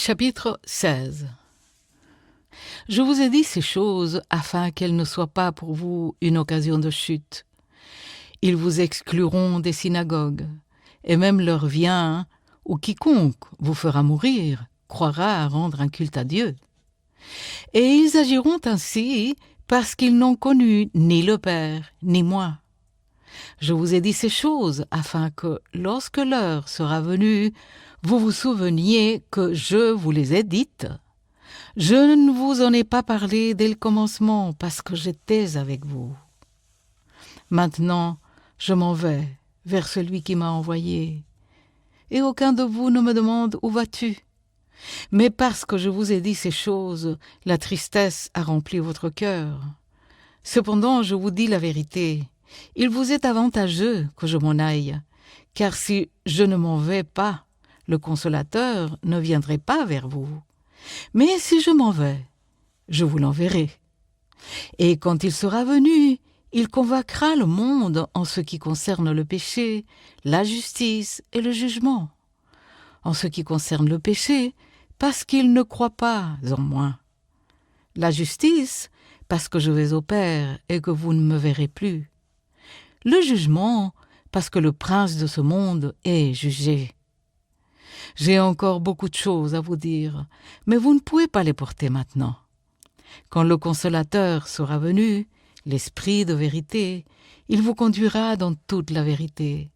Chapitre 16. Je vous ai dit ces choses afin qu'elles ne soient pas pour vous une occasion de chute. Ils vous excluront des synagogues, et même l'heure vient où quiconque vous fera mourir croira à rendre un culte à Dieu. Et ils agiront ainsi parce qu'ils n'ont connu ni le Père ni moi. Je vous ai dit ces choses afin que, lorsque l'heure sera venue, vous vous souveniez que je vous les ai dites. Je ne vous en ai pas parlé dès le commencement parce que j'étais avec vous. Maintenant, je m'en vais vers celui qui m'a envoyé. Et aucun de vous ne me demande « Où vas-tu » ? Mais parce que je vous ai dit ces choses, la tristesse a rempli votre cœur. Cependant, je vous dis la vérité. Il vous est avantageux que je m'en aille, car si je ne m'en vais pas, le Consolateur ne viendrait pas vers vous. Mais si je m'en vais, je vous l'enverrai. Et quand il sera venu, il convaincra le monde en ce qui concerne le péché, la justice et le jugement. En ce qui concerne le péché, parce qu'il ne croit pas en moi. La justice, parce que je vais au Père et que vous ne me verrez plus. Le jugement, parce que le prince de ce monde est jugé. J'ai encore beaucoup de choses à vous dire, mais vous ne pouvez pas les porter maintenant. Quand le Consolateur sera venu, l'Esprit de vérité, il vous conduira dans toute la vérité,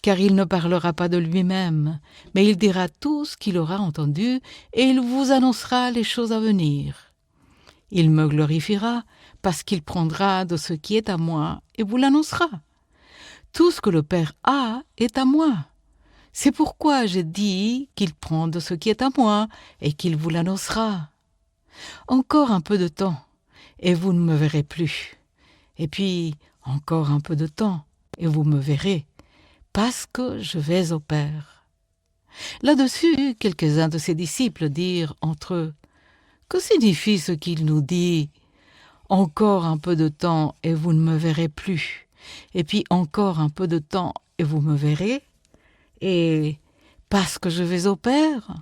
car il ne parlera pas de lui-même, mais il dira tout ce qu'il aura entendu et il vous annoncera les choses à venir. Il me glorifiera parce qu'il prendra de ce qui est à moi et vous l'annoncera. Tout ce que le Père a est à moi. C'est pourquoi j'ai dit qu'il prend de ce qui est à moi et qu'il vous l'annoncera. Encore un peu de temps, et vous ne me verrez plus. Et puis, encore un peu de temps, et vous me verrez, parce que je vais au Père. Là-dessus, quelques-uns de ses disciples dirent entre eux, « Que signifie ce qu'il nous dit ? Encore un peu de temps, et vous ne me verrez plus. Et puis encore un peu de temps, et vous me verrez. Et parce que je vais au Père. »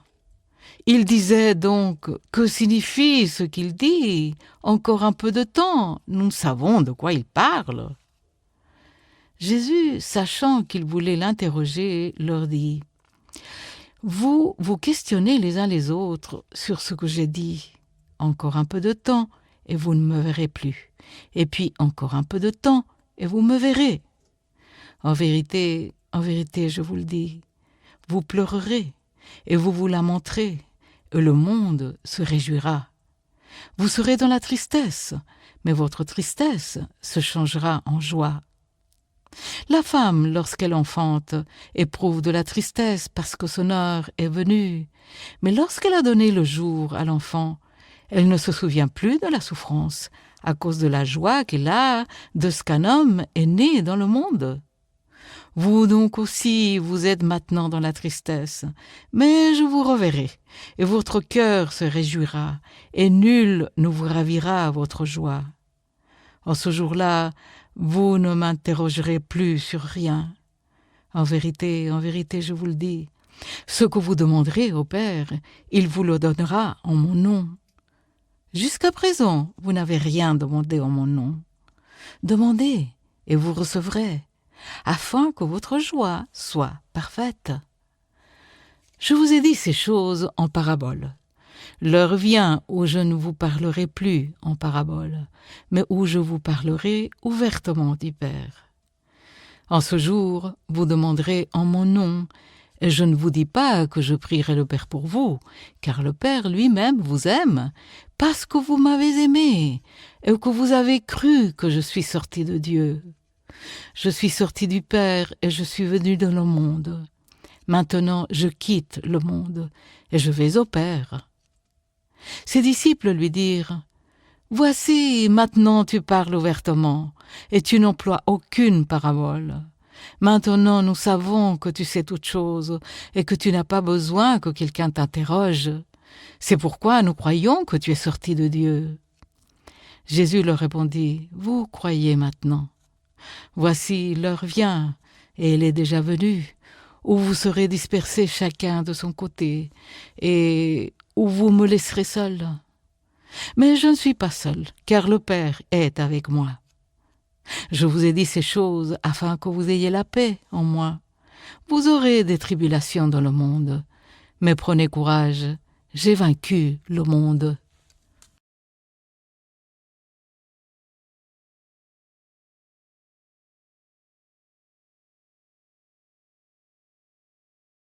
Il disait donc, que signifie ce qu'il dit ? Encore un peu de temps, nous savons de quoi il parle. Jésus, sachant qu'ils voulaient l'interroger, leur dit, « Vous vous questionnez les uns les autres sur ce que j'ai dit. Encore un peu de temps, et vous ne me verrez plus. Et puis encore un peu de temps, et vous me verrez. En vérité, je vous le dis, vous pleurerez, et vous vous lamenterez, et le monde se réjouira. Vous serez dans la tristesse, mais votre tristesse se changera en joie. La femme, lorsqu'elle enfante, éprouve de la tristesse parce que son heure est venue, mais lorsqu'elle a donné le jour à l'enfant, elle ne se souvient plus de la souffrance à cause de la joie qu'elle a de ce qu'un homme est né dans le monde. Vous donc aussi, vous êtes maintenant dans la tristesse, mais je vous reverrai, et votre cœur se réjouira, et nul ne vous ravira votre joie. En ce jour-là, vous ne m'interrogerez plus sur rien. En vérité, je vous le dis, ce que vous demanderez au Père, il vous le donnera en mon nom. Jusqu'à présent, vous n'avez rien demandé en mon nom. Demandez, et vous recevrez, afin que votre joie soit parfaite. Je vous ai dit ces choses en parabole. L'heure vient où je ne vous parlerai plus en parabole, mais où je vous parlerai ouvertement du Père. En ce jour, vous demanderez en mon nom, et je ne vous dis pas que je prierai le Père pour vous, car le Père lui-même vous aime, parce que vous m'avez aimé, et que vous avez cru que je suis sorti de Dieu. Je suis sorti du Père et je suis venu dans le monde. Maintenant, je quitte le monde et je vais au Père. » Ses disciples lui dirent, « Voici, maintenant tu parles ouvertement, et tu n'emploies aucune parabole. Maintenant nous savons que tu sais toutes choses, et que tu n'as pas besoin que quelqu'un t'interroge. C'est pourquoi nous croyons que tu es sorti de Dieu. » Jésus leur répondit, « Vous croyez maintenant. Voici, l'heure vient, et elle est déjà venue, où vous serez dispersés chacun de son côté, et ou vous me laisserez seul. Mais je ne suis pas seul, car le Père est avec moi. Je vous ai dit ces choses afin que vous ayez la paix en moi. Vous aurez des tribulations dans le monde, mais prenez courage, j'ai vaincu le monde.